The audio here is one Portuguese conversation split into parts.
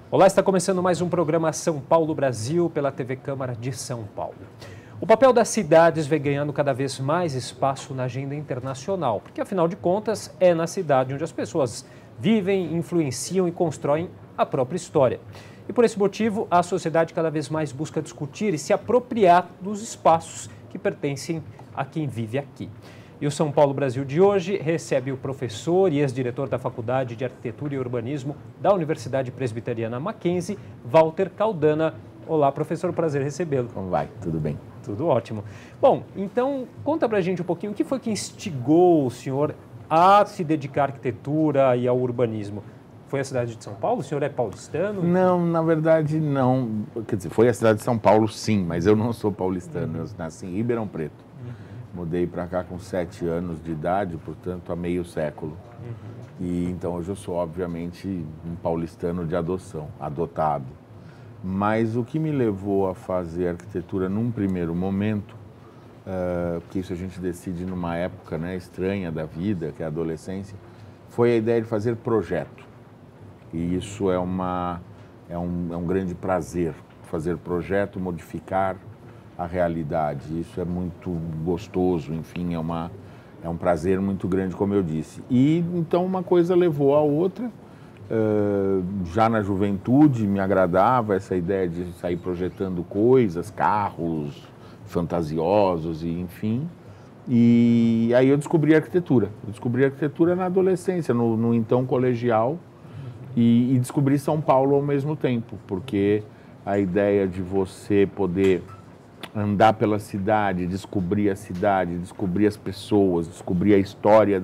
Olá, está começando mais um programa São Paulo Brasil pela TV Câmara de São Paulo. O papel das cidades vem ganhando cada vez mais espaço na agenda internacional, porque afinal de contas é na cidade onde as pessoas vivem, influenciam e constroem a própria história. E por esse motivo, a sociedade cada vez mais busca discutir e se apropriar dos espaços que pertencem a quem vive aqui. E o São Paulo Brasil de hoje recebe o professor e ex-diretor da Faculdade de Arquitetura e Urbanismo da Universidade Presbiteriana Mackenzie, Walter Caldana. Olá, professor, prazer recebê-lo. Como vai? Tudo bem? Tudo ótimo. Bom, então conta pra gente um pouquinho o que foi que instigou o senhor a se dedicar à arquitetura e ao urbanismo. Foi a cidade de São Paulo? O senhor é paulistano? Não, na verdade não. Quer dizer, foi a cidade de São Paulo, sim, mas eu não sou paulistano. Eu nasci em Ribeirão Preto. Mudei para cá com 7 anos de idade, portanto, há meio século. E então hoje eu sou, obviamente, um paulistano de adoção, adotado. Mas o que me levou a fazer arquitetura num primeiro momento, porque isso a gente decide numa época, né, estranha da vida, que é a adolescência, foi a ideia de fazer projeto. E isso é um grande prazer, fazer projeto, modificar a realidade. Isso é muito gostoso, enfim, é um prazer muito grande, como eu disse. E então uma coisa levou a outra. Já na juventude me agradava essa ideia de sair projetando coisas, carros fantasiosos e enfim. E aí eu descobri a arquitetura. Eu descobri a arquitetura na adolescência, no então colegial, e descobri São Paulo ao mesmo tempo, porque a ideia de você poder andar pela cidade, descobrir as pessoas, descobrir a história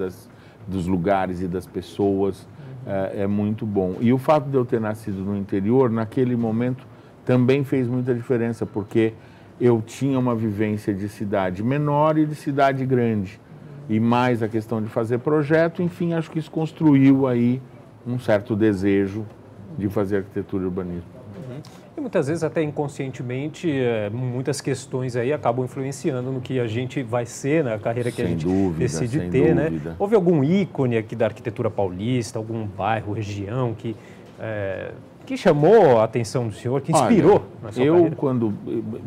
dos lugares e das pessoas é muito bom. E o fato de eu ter nascido no interior, naquele momento, também fez muita diferença, porque eu tinha uma vivência de cidade menor e de cidade grande. E mais a questão de fazer projeto, enfim, acho que isso construiu aí um certo desejo de fazer arquitetura e urbanismo. E muitas vezes, até inconscientemente, muitas questões aí acabam influenciando no que a gente vai ser, na carreira que a gente decide ter, né? Houve algum ícone aqui da arquitetura paulista, algum bairro, região que chamou a atenção do senhor, que inspirou na sua carreira?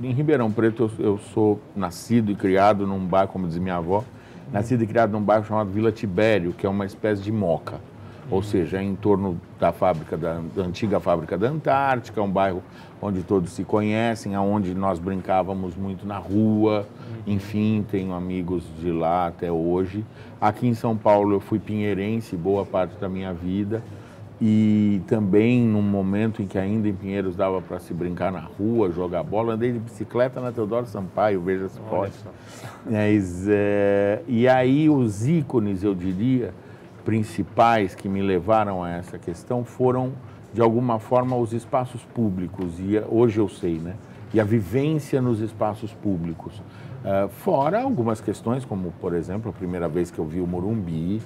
Em Ribeirão Preto, eu sou nascido e criado num bairro, como diz minha avó, nascido e criado num bairro chamado Vila Tibério, que é uma espécie de Moca. Ou seja, é em torno da antiga fábrica da Antártica, um bairro onde todos se conhecem, onde nós brincávamos muito na rua, enfim, tenho amigos de lá até hoje. Aqui em São Paulo eu fui pinheirense boa parte da minha vida e também num momento em que ainda em Pinheiros dava para se brincar na rua, jogar bola, andei de bicicleta na Teodoro Sampaio, veja se pode. E aí os ícones, eu diria, principais que me levaram a essa questão foram, de alguma forma, os espaços públicos, e hoje eu sei, né? E a vivência nos espaços públicos. Fora algumas questões, como, por exemplo, a primeira vez que eu vi o Morumbi,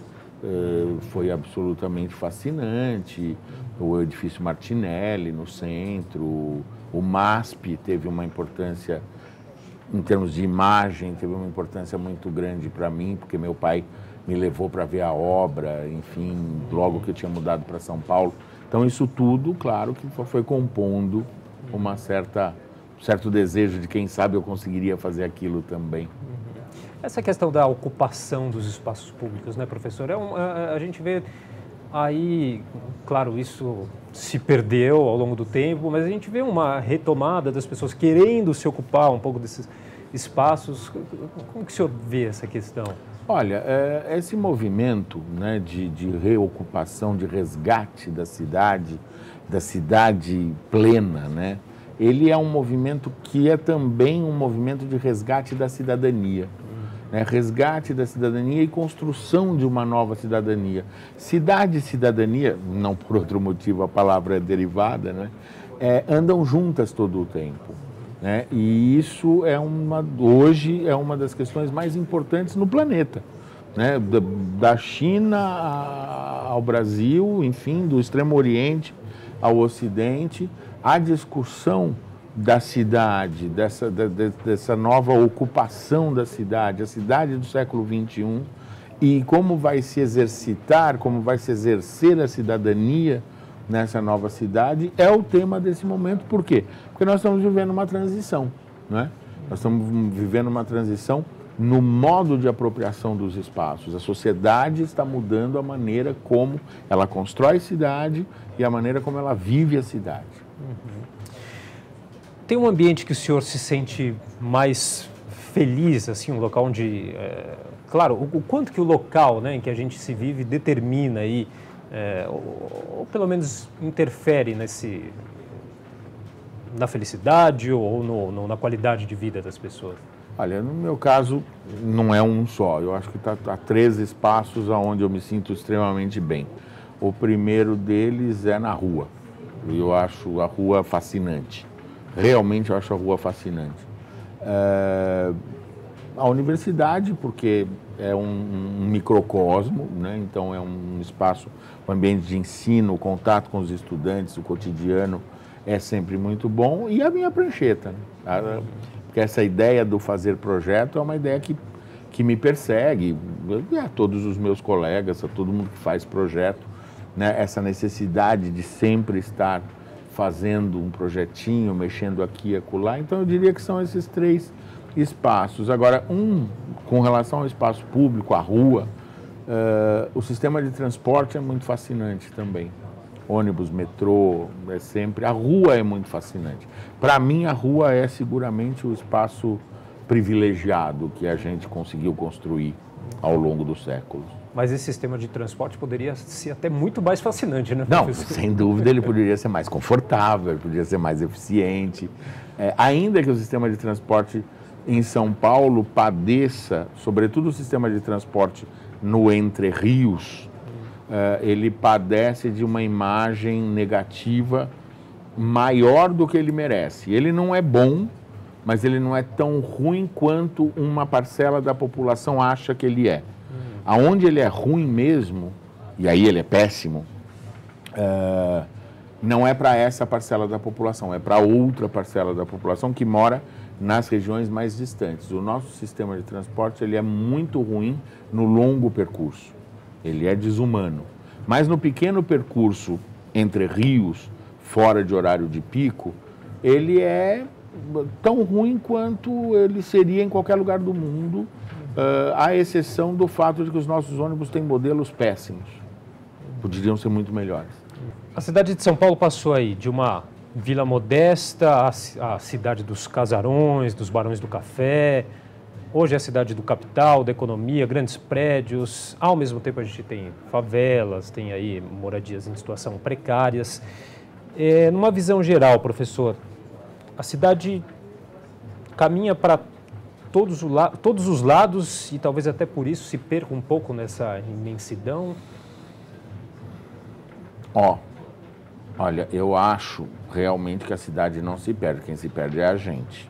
foi absolutamente fascinante, o edifício Martinelli no centro, o MASP teve uma importância, em termos de imagem, teve uma importância muito grande para mim, porque meu pai me levou para ver a obra, enfim, logo que eu tinha mudado para São Paulo. Então isso tudo, claro, que foi compondo um certo desejo de quem sabe eu conseguiria fazer aquilo também. Essa questão da ocupação dos espaços públicos, né, professor? A gente vê aí, claro, isso se perdeu ao longo do tempo, mas a gente vê uma retomada das pessoas querendo se ocupar um pouco desses espaços. Como que o senhor vê essa questão? Olha, esse movimento, né, de reocupação, de resgate da cidade plena, né, ele é um movimento que é também um movimento de resgate da cidadania. Né, resgate da cidadania e construção de uma nova cidadania. Cidade e cidadania, não por outro motivo a palavra é derivada, né, andam juntas todo o tempo. Né? E isso hoje é uma das questões mais importantes no planeta, né? Da China ao Brasil, enfim, do Extremo Oriente ao Ocidente, a discussão da cidade, dessa nova ocupação da cidade, a cidade do século XXI, e como vai se exercitar, como vai se exercer a cidadania nessa nova cidade é o tema desse momento. Por quê? Porque nós estamos vivendo uma transição, né? Nós estamos vivendo uma transição no modo de apropriação dos espaços. A sociedade está mudando a maneira como ela constrói cidade e a maneira como ela vive a cidade. Tem um ambiente que o senhor se sente mais feliz, assim, um local onde, claro, o quanto que o local, né, em que a gente se vive determina aí, ou pelo menos interfere na felicidade ou na qualidade de vida das pessoas? Olha, no meu caso, não é um só. Eu acho que está há 13 espaços onde eu me sinto extremamente bem. O primeiro deles é na rua. Eu acho a rua fascinante. Realmente eu acho a rua fascinante. A universidade, porque é um microcosmo, né? Então é um espaço, um ambiente de ensino, o contato com os estudantes, o cotidiano é sempre muito bom. E a minha prancheta, né? Porque essa ideia do fazer projeto é uma ideia que me persegue, a todos os meus colegas, a todo mundo que faz projeto, né? Essa necessidade de sempre estar fazendo um projetinho, mexendo aqui e acolá. Então eu diria que são esses 3 espaços. Agora, com relação ao espaço público, a rua, o sistema de transporte é muito fascinante também. Ônibus, metrô, a rua é muito fascinante. Para mim, a rua é seguramente o espaço privilegiado que a gente conseguiu construir ao longo dos séculos. Mas esse sistema de transporte poderia ser até muito mais fascinante, né, Não, professor? sem dúvida ele poderia ser mais confortável, ele poderia ser mais eficiente. Ainda que o sistema de transporte em São Paulo padeça, sobretudo o sistema de transporte no Entre Rios, ele padece de uma imagem negativa maior do que ele merece. Ele não é bom, mas ele não é tão ruim quanto uma parcela da população acha que ele é. Aonde ele é ruim mesmo, e aí ele é péssimo, não é para essa parcela da população, é para outra parcela da população que mora nas regiões mais distantes. O nosso sistema de transporte ele é muito ruim no longo percurso, ele é desumano. Mas no pequeno percurso entre rios, fora de horário de pico, ele é tão ruim quanto ele seria em qualquer lugar do mundo, à exceção do fato de que os nossos ônibus têm modelos péssimos. Poderiam ser muito melhores. A cidade de São Paulo passou aí de uma vila modesta à cidade dos casarões, dos barões do café. Hoje é a cidade do capital, da economia, grandes prédios. Ao mesmo tempo a gente tem favelas, tem aí moradias em situação precárias. Numa visão geral, professor, a cidade caminha para todos os lados e talvez até por isso se perca um pouco nessa imensidão? Olha, eu acho realmente que a cidade não se perde, quem se perde é a gente.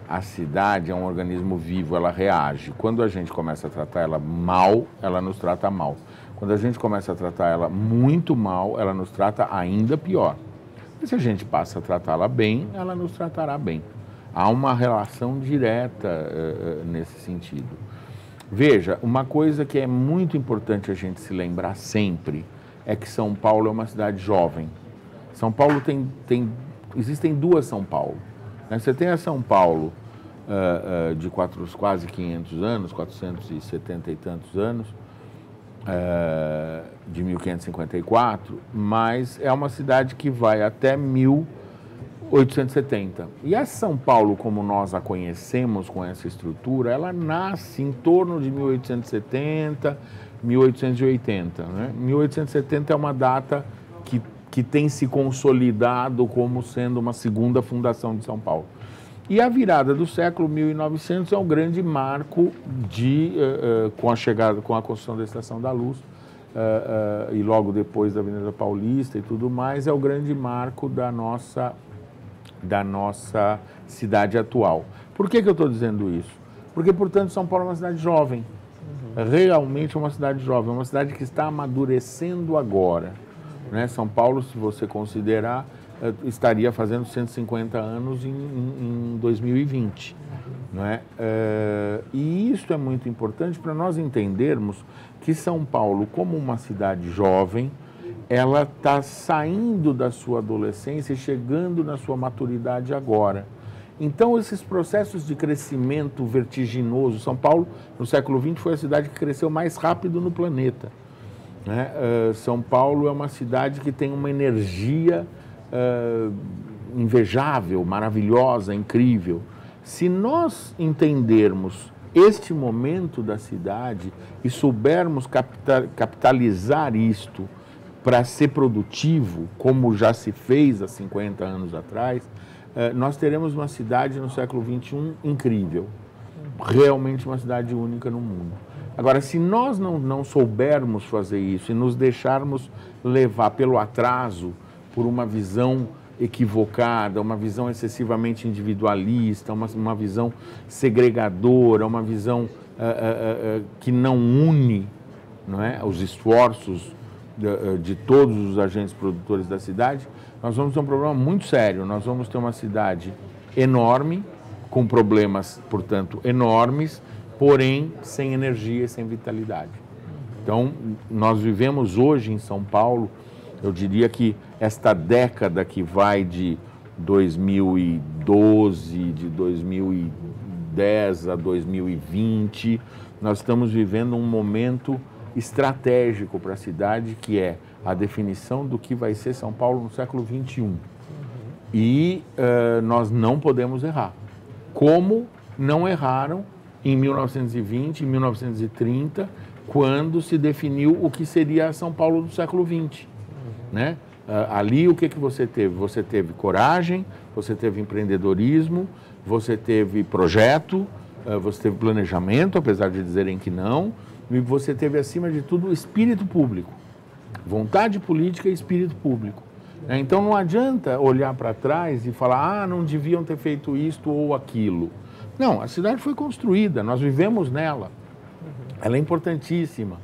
A cidade é um organismo vivo, ela reage. Quando a gente começa a tratar ela mal, ela nos trata mal. Quando a gente começa a tratar ela muito mal, ela nos trata ainda pior. E se a gente passa a tratá-la bem, ela nos tratará bem. Há uma relação direta nesse sentido. Veja, uma coisa que é muito importante a gente se lembrar sempre é que São Paulo é uma cidade jovem. São Paulo existem 2 São Paulo. Você tem a São Paulo de quase 500 anos, 470 e tantos anos, de 1554, mas é uma cidade que vai até 1870. E a São Paulo, como nós a conhecemos com essa estrutura, ela nasce em torno de 1870, 1880. Né? 1870 é uma data que tem se consolidado como sendo uma segunda fundação de São Paulo. E a virada do século 1900 é um grande marco com a construção da Estação da Luz, e logo depois da Avenida Paulista e tudo mais, é o grande marco da nossa cidade atual. Por que eu estou dizendo isso? Porque, portanto, São Paulo é uma cidade jovem. Realmente é uma cidade jovem, é uma cidade que está amadurecendo agora. Né? São Paulo, se você considerar, estaria fazendo 150 anos em 2020. Não é? E isso é muito importante para nós entendermos que São Paulo, como uma cidade jovem, ela está saindo da sua adolescência e chegando na sua maturidade agora. Então, esses processos de crescimento vertiginoso, São Paulo, no século XX, foi a cidade que cresceu mais rápido no planeta, né? São Paulo é uma cidade que tem uma energia invejável, maravilhosa, incrível. Se nós entendermos este momento da cidade e soubermos capitalizar isto para ser produtivo, como já se fez há 50 anos atrás, nós teremos uma cidade no século XXI incrível, realmente uma cidade única no mundo. Agora, se nós não soubermos fazer isso e nos deixarmos levar pelo atraso, por uma visão equivocada, uma visão excessivamente individualista, uma visão segregadora, uma visão que não une, não é, os esforços de todos os agentes produtores da cidade, nós vamos ter um problema muito sério. Nós vamos ter uma cidade enorme, com problemas, portanto, enormes, porém sem energia e sem vitalidade. Então, nós vivemos hoje em São Paulo, eu diria que esta década que vai de 2012, de 2010 a 2020, nós estamos vivendo um momento estratégico para a cidade, que é a definição do que vai ser São Paulo no século XXI. E nós não podemos errar. Como não erraram em 1920, em 1930, quando se definiu o que seria São Paulo do século XX. Né? Ali o que você teve? Você teve coragem, você teve empreendedorismo, você teve projeto, você teve planejamento, apesar de dizerem que não, e você teve, acima de tudo, espírito público. Vontade política e espírito público. Então não adianta olhar para trás e falar, não deviam ter feito isto ou aquilo. Não, a cidade foi construída, nós vivemos nela. Ela é importantíssima.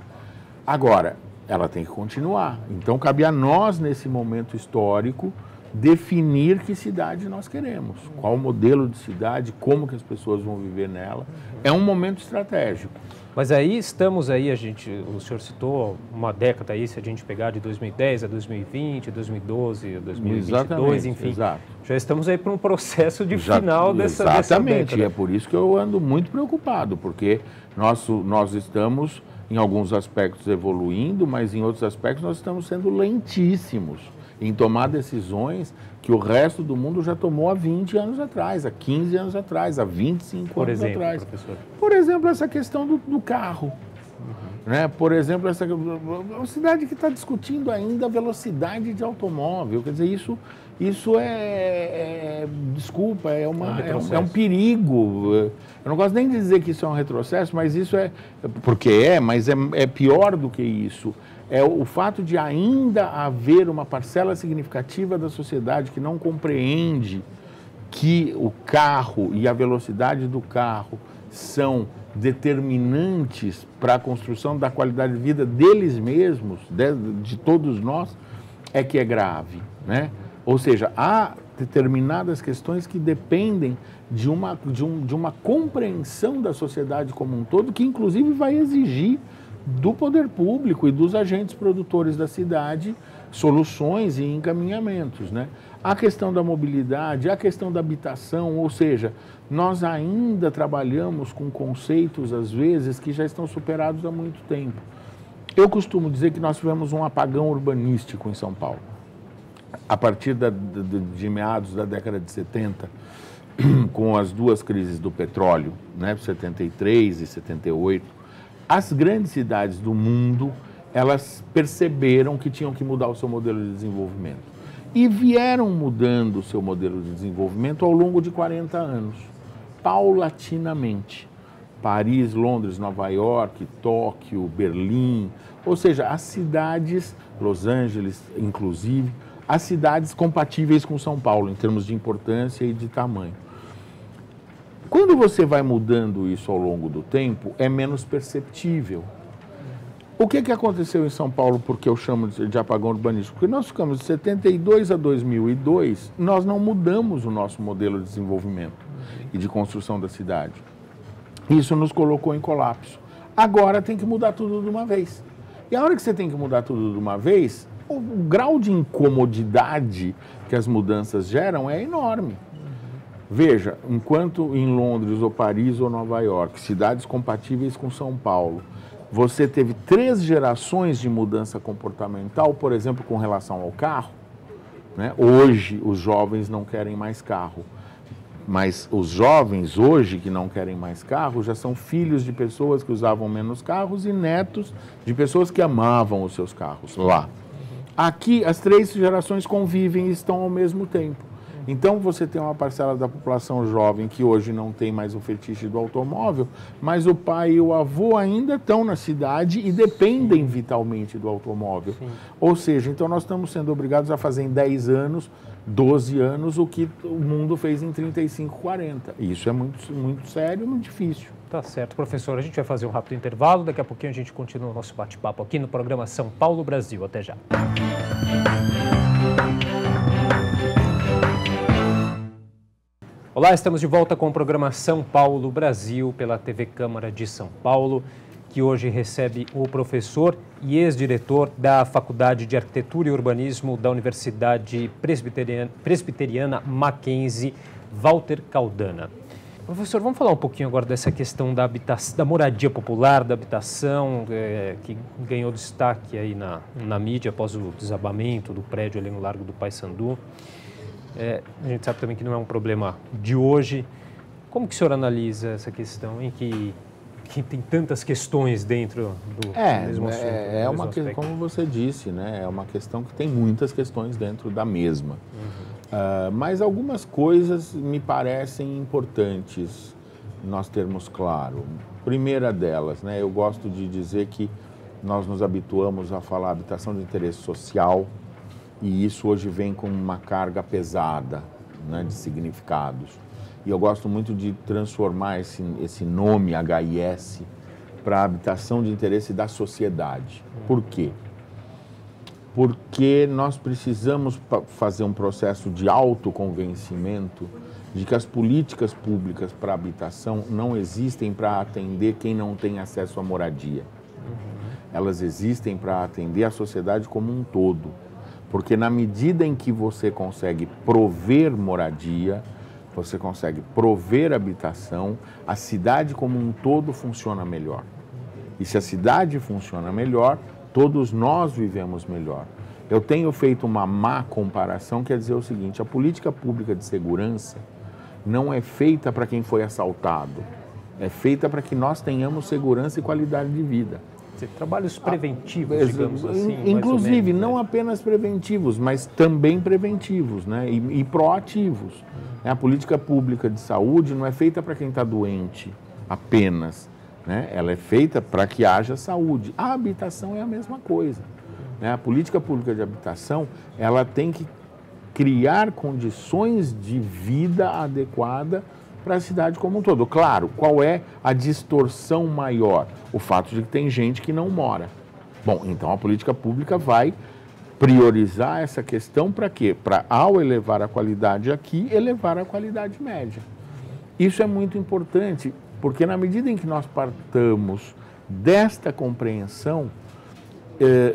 Agora, ela tem que continuar. Então cabe a nós, nesse momento histórico, definir que cidade nós queremos. Qual modelo de cidade, como que as pessoas vão viver nela. É um momento estratégico. Mas aí estamos aí, o senhor citou uma década aí, se a gente pegar de 2010 a 2020, 2012 a 2022, exatamente, enfim. Exato. Já estamos aí para um processo de final dessa década. Exatamente, e é por isso que eu ando muito preocupado, porque nós estamos, em alguns aspectos, evoluindo, mas em outros aspectos nós estamos sendo lentíssimos em tomar decisões que o resto do mundo já tomou há 20 anos atrás, há 15 anos atrás, há 25 anos atrás. Professor? Por exemplo, essa questão do carro. Né? Por exemplo, uma cidade que está discutindo ainda a velocidade de automóvel. Quer dizer, isso desculpa, é um perigo. Eu não gosto nem de dizer que isso é um retrocesso, mas isso mas é pior do que isso. É o fato de ainda haver uma parcela significativa da sociedade que não compreende que o carro e a velocidade do carro são determinantes para a construção da qualidade de vida deles mesmos, de todos nós, é que é grave, né? Ou seja, há determinadas questões que dependem de uma compreensão da sociedade como um todo, que inclusive vai exigir do poder público e dos agentes produtores da cidade soluções e encaminhamentos, né? A questão da mobilidade, a questão da habitação, ou seja, nós ainda trabalhamos com conceitos, às vezes, que já estão superados há muito tempo. Eu costumo dizer que nós tivemos um apagão urbanístico em São Paulo. A partir de meados da década de 70, com as duas crises do petróleo, né, 73 e 78, as grandes cidades do mundo, elas perceberam que tinham que mudar o seu modelo de desenvolvimento. E vieram mudando o seu modelo de desenvolvimento ao longo de 40 anos, paulatinamente. Paris, Londres, Nova York, Tóquio, Berlim, ou seja, as cidades, Los Angeles inclusive, as cidades compatíveis com São Paulo, em termos de importância e de tamanho. Quando você vai mudando isso ao longo do tempo, é menos perceptível. O que aconteceu em São Paulo, porque eu chamo de apagão urbanístico? Porque nós ficamos de 72 a 2002, nós não mudamos o nosso modelo de desenvolvimento e de construção da cidade. Isso nos colocou em colapso. Agora tem que mudar tudo de uma vez. E a hora que você tem que mudar tudo de uma vez, o grau de incomodidade que as mudanças geram é enorme. Veja, enquanto em Londres, ou Paris, ou Nova York, cidades compatíveis com São Paulo, você teve 3 gerações de mudança comportamental, por exemplo, com relação ao carro, né? Hoje, os jovens não querem mais carro. Mas os jovens hoje que não querem mais carro já são filhos de pessoas que usavam menos carros e netos de pessoas que amavam os seus carros lá. Aqui, as 3 gerações convivem e estão ao mesmo tempo. Então, você tem uma parcela da população jovem que hoje não tem mais o fetiche do automóvel, mas o pai e o avô ainda estão na cidade e dependem vitalmente do automóvel. Sim. Ou seja, então nós estamos sendo obrigados a fazer em 10 anos, 12 anos, o que o mundo fez em 35, 40. E isso é muito sério e muito difícil. Tá certo, professor. A gente vai fazer um rápido intervalo. Daqui a pouquinho a gente continua o nosso bate-papo aqui no programa São Paulo Brasil. Até já. Olá, estamos de volta com o programa São Paulo Brasil pela TV Câmara de São Paulo, que hoje recebe o professor e ex-diretor da Faculdade de Arquitetura e Urbanismo da Universidade Presbiteriana Mackenzie, Walter Caldana. Professor, vamos falar um pouquinho agora dessa questão da moradia popular, da habitação, que ganhou destaque aí na mídia após o desabamento do prédio ali no Largo do Paissandu. A gente sabe também que não é um problema de hoje. Como que o senhor analisa essa questão em que tem tantas questões dentro do mesmo assunto? Como você disse, né? É uma questão que tem muitas questões dentro da mesma. Mas algumas coisas me parecem importantes nós termos claro. Primeira delas, né? Eu gosto de dizer que nós nos habituamos a falar habitação de interesse social, e isso hoje vem com uma carga pesada, né, de significados. E eu gosto muito de transformar esse nome HIS para habitação de interesse da sociedade. Por quê? Porque nós precisamos fazer um processo de autoconvencimento de que as políticas públicas para habitação não existem para atender quem não tem acesso à moradia. Elas existem para atender a sociedade como um todo. Porque na medida em que você consegue prover moradia, você consegue prover habitação, a cidade como um todo funciona melhor. E se a cidade funciona melhor, todos nós vivemos melhor. Eu tenho feito uma má comparação, quer dizer o seguinte: a política pública de segurança não é feita para quem foi assaltado, é feita para que nós tenhamos segurança e qualidade de vida. Trabalhos preventivos, digamos assim. Inclusive, não apenas preventivos, mas também preventivos, né? E proativos. A política pública de saúde não é feita para quem está doente apenas, né? Ela é feita para que haja saúde. A habitação é a mesma coisa, né? A política pública de habitação, ela tem que criar condições de vida adequada para a cidade como um todo. Claro, qual é a distorção maior? O fato de que tem gente que não mora. Bom, então a política pública vai priorizar essa questão para quê? Para, ao elevar a qualidade aqui, elevar a qualidade média. Isso é muito importante, porque na medida em que nós partamos desta compreensão,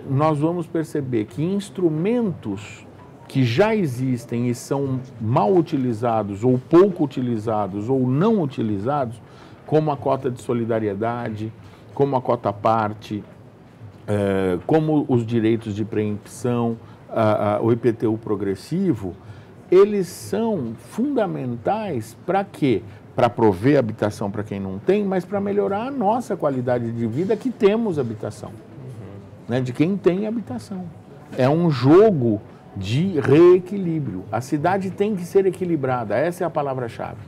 nós vamos perceber que instrumentos que já existem e são mal utilizados, ou pouco utilizados, ou não utilizados, como a cota de solidariedade, como a cota parte, como os direitos de preempção, o IPTU progressivo, eles são fundamentais para quê? Para prover habitação para quem não tem, mas para melhorar a nossa qualidade de vida que temos habitação, né? De quem tem habitação. É um jogo de reequilíbrio. A cidade tem que ser equilibrada, essa é a palavra-chave.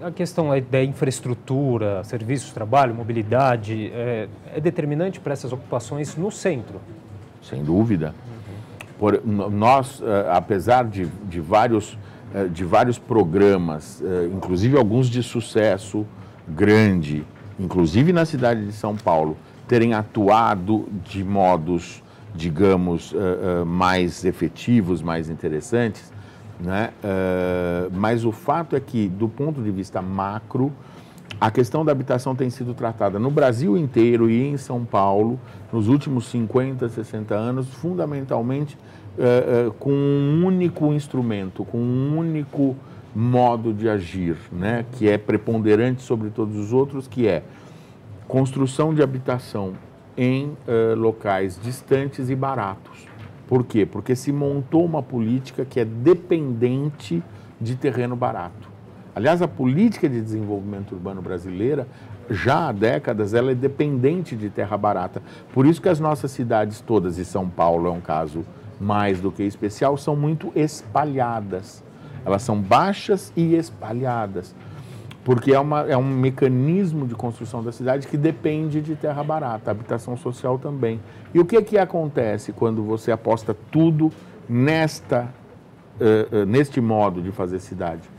A questão da infraestrutura, serviços, trabalho, mobilidade, é determinante para essas ocupações no centro? Sem dúvida. Nós, apesar de vários programas, inclusive alguns de sucesso grande, inclusive na cidade de São Paulo, terem atuado de modos, digamos, mais efetivos, mais interessantes, né? Mas o fato é que, do ponto de vista macro, a questão da habitação tem sido tratada no Brasil inteiro e em São Paulo, nos últimos 50, 60 anos, fundamentalmente com um único instrumento, com um único modo de agir, né, que é preponderante sobre todos os outros, que é construção de habitação em locais distantes e baratos. Por quê? Porque se montou uma política que é dependente de terreno barato. Aliás, a política de desenvolvimento urbano brasileira, já há décadas, ela é dependente de terra barata. Por isso que as nossas cidades todas, e São Paulo é um caso mais do que especial, são muito espalhadas. Elas são baixas e espalhadas, porque é um mecanismo de construção da cidade que depende de terra barata, habitação social também. E o que acontece quando você aposta tudo neste modo de fazer cidade?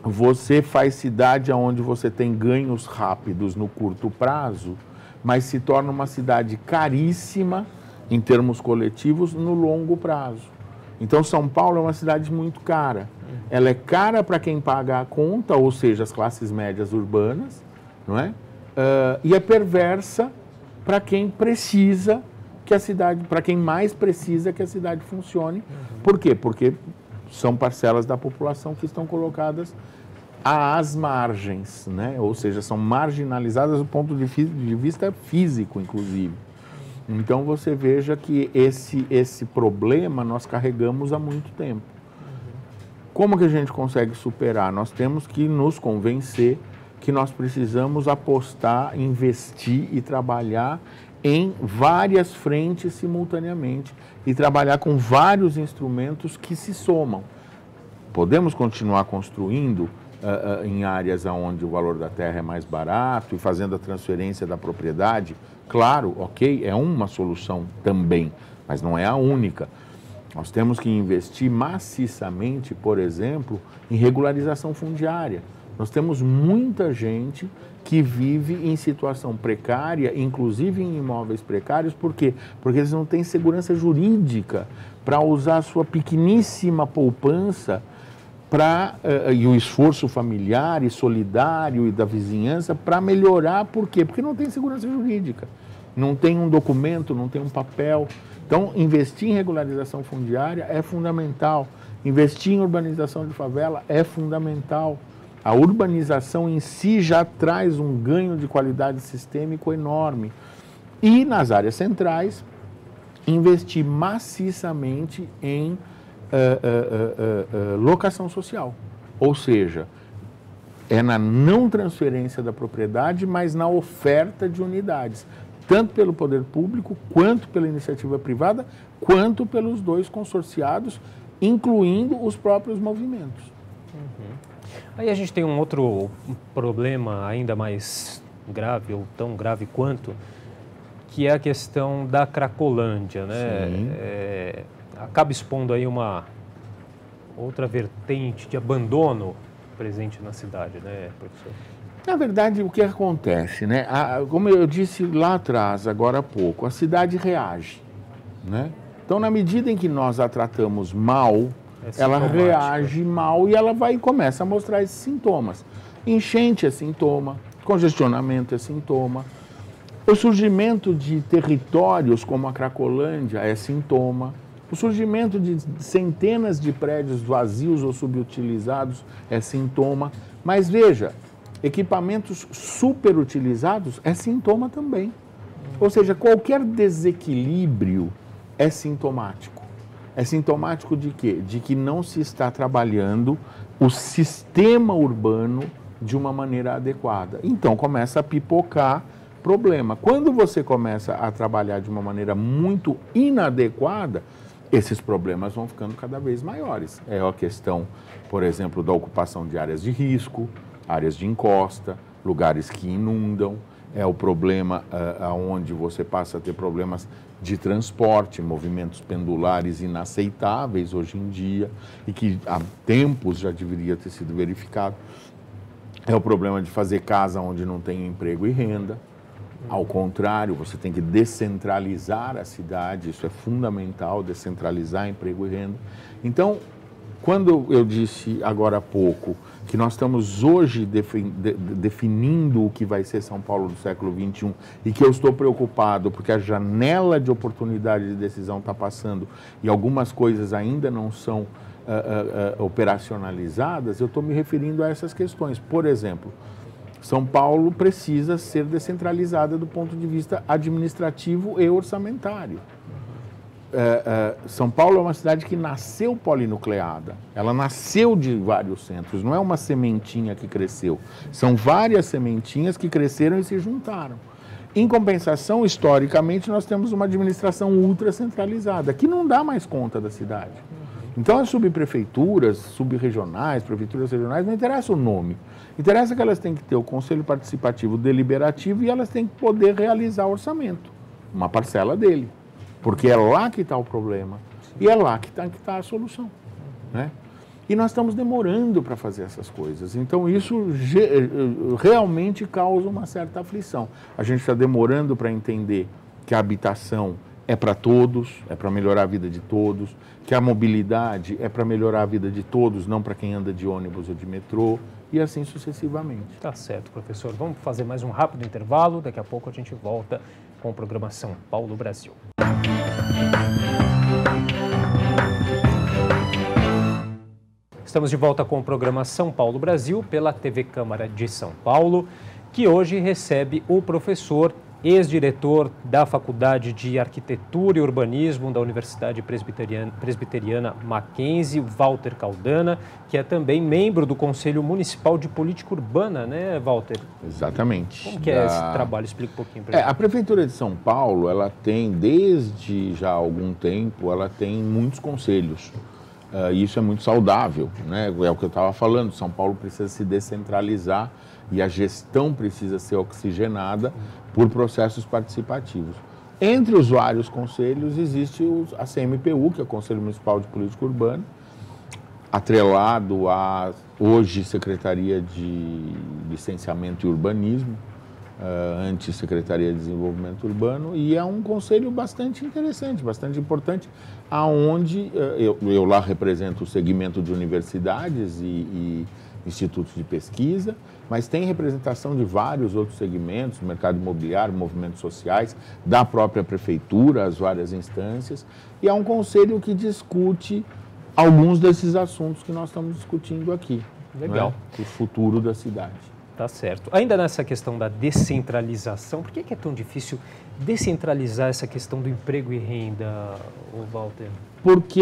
Você faz cidade onde você tem ganhos rápidos no curto prazo, mas se torna uma cidade caríssima em termos coletivos no longo prazo. Então, São Paulo é uma cidade muito cara. Ela é cara para quem paga a conta, ou seja, as classes médias urbanas, não é? E é perversa para quem precisa que a cidade, para quem mais precisa que a cidade funcione. Por quê? Porque são parcelas da população que estão colocadas às margens, né? Ou seja, são marginalizadas do ponto de vista físico, inclusive. Então, você veja que esse problema nós carregamos há muito tempo. Como que a gente consegue superar? Nós temos que nos convencer que nós precisamos apostar, investir e trabalhar em várias frentes simultaneamente e trabalhar com vários instrumentos que se somam. Podemos continuar construindo em áreas onde o valor da terra é mais barato e fazendo a transferência da propriedade. Claro, ok, é uma solução também, mas não é a única. Nós temos que investir maciçamente, por exemplo, em regularização fundiária. Nós temos muita gente que vive em situação precária, inclusive em imóveis precários. Por quê? Porque eles não têm segurança jurídica para usar a sua pequeníssima poupança e o esforço familiar e solidário e da vizinhança para melhorar. Por quê? Porque não tem segurança jurídica, não tem um documento, não tem um papel. Então, investir em regularização fundiária é fundamental, investir em urbanização de favela é fundamental. A urbanização em si já traz um ganho de qualidade sistêmico enorme. E nas áreas centrais, investir maciçamente em locação social, ou seja, é na não transferência da propriedade, mas na oferta de unidades, tanto pelo poder público, quanto pela iniciativa privada, quanto pelos dois consorciados, incluindo os próprios movimentos. Aí a gente tem um outro problema ainda mais grave, ou tão grave quanto, que é a questão da Cracolândia, né? Acaba expondo aí uma outra vertente de abandono presente na cidade, né, professor? Na verdade, o que acontece, né? Como eu disse lá atrás, agora há pouco, a cidade reage, né? Então, na medida em que nós a tratamos mal, ela reage mal e ela vai e começa a mostrar esses sintomas. Enchente é sintoma, congestionamento é sintoma, o surgimento de territórios como a Cracolândia é sintoma, o surgimento de centenas de prédios vazios ou subutilizados é sintoma. Mas veja, equipamentos superutilizados é sintoma também. Ou seja, qualquer desequilíbrio é sintomático. É sintomático de quê? De que não se está trabalhando o sistema urbano de uma maneira adequada. Então começa a pipocar problema. Quando você começa a trabalhar de uma maneira muito inadequada, esses problemas vão ficando cada vez maiores. É a questão, por exemplo, da ocupação de áreas de risco, áreas de encosta, lugares que inundam. É o problema onde você passa a ter problemas de transporte, movimentos pendulares inaceitáveis hoje em dia e que há tempos já deveria ter sido verificado. É o problema de fazer casa onde não tem emprego e renda. Ao contrário, você tem que descentralizar a cidade, isso é fundamental, descentralizar emprego e renda. Então, quando eu disse agora há pouco que nós estamos hoje definindo o que vai ser São Paulo do século XXI e que eu estou preocupado porque a janela de oportunidade de decisão está passando e algumas coisas ainda não são operacionalizadas, eu estou me referindo a essas questões. Por exemplo, São Paulo precisa ser descentralizada do ponto de vista administrativo e orçamentário. São Paulo é uma cidade que nasceu polinucleada, ela nasceu de vários centros, não é uma sementinha que cresceu, são várias sementinhas que cresceram e se juntaram. Em compensação, historicamente, nós temos uma administração ultra centralizada, que não dá mais conta da cidade. Então, as subprefeituras, subregionais, prefeituras regionais, não interessa o nome. Interessa que elas têm que ter o Conselho Participativo Deliberativo e elas têm que poder realizar o orçamento, uma parcela dele. Porque é lá que está o problema e é lá que está a solução, né? E nós estamos demorando para fazer essas coisas. Então, isso realmente causa uma certa aflição. A gente está demorando para entender que a habitação é para todos, é para melhorar a vida de todos, que a mobilidade é para melhorar a vida de todos, não para quem anda de ônibus ou de metrô, e assim sucessivamente. Tá certo, professor. Vamos fazer mais um rápido intervalo. Daqui a pouco a gente volta com o programa São Paulo Brasil. Estamos de volta com o programa São Paulo Brasil pela TV Câmara de São Paulo, que hoje recebe o professor, ex-diretor da Faculdade de Arquitetura e Urbanismo da Universidade Presbiteriana Mackenzie, Walter Caldana, que é também membro do Conselho Municipal de Política Urbana, né, Walter? Exatamente. Como que é esse trabalho? Explica um pouquinho para gente. A Prefeitura de São Paulo, ela tem, desde já algum tempo, ela tem muitos conselhos. Isso é muito saudável, né? É o que eu estava falando, São Paulo precisa se descentralizar e a gestão precisa ser oxigenada por processos participativos. Entre os vários conselhos existe a CMPU, que é o Conselho Municipal de Política Urbana, atrelado à hoje Secretaria de Licenciamento e Urbanismo, antes Secretaria de Desenvolvimento Urbano, e é um conselho bastante interessante, bastante importante, aonde eu lá represento o segmento de universidades e institutos de pesquisa, mas tem representação de vários outros segmentos, mercado imobiliário, movimentos sociais, da própria prefeitura, as várias instâncias, e é um conselho que discute alguns desses assuntos que nós estamos discutindo aqui. Legal. Né? O futuro da cidade. Tá certo. Ainda nessa questão da descentralização, por que é tão difícil descentralizar essa questão do emprego e renda, Walter? Porque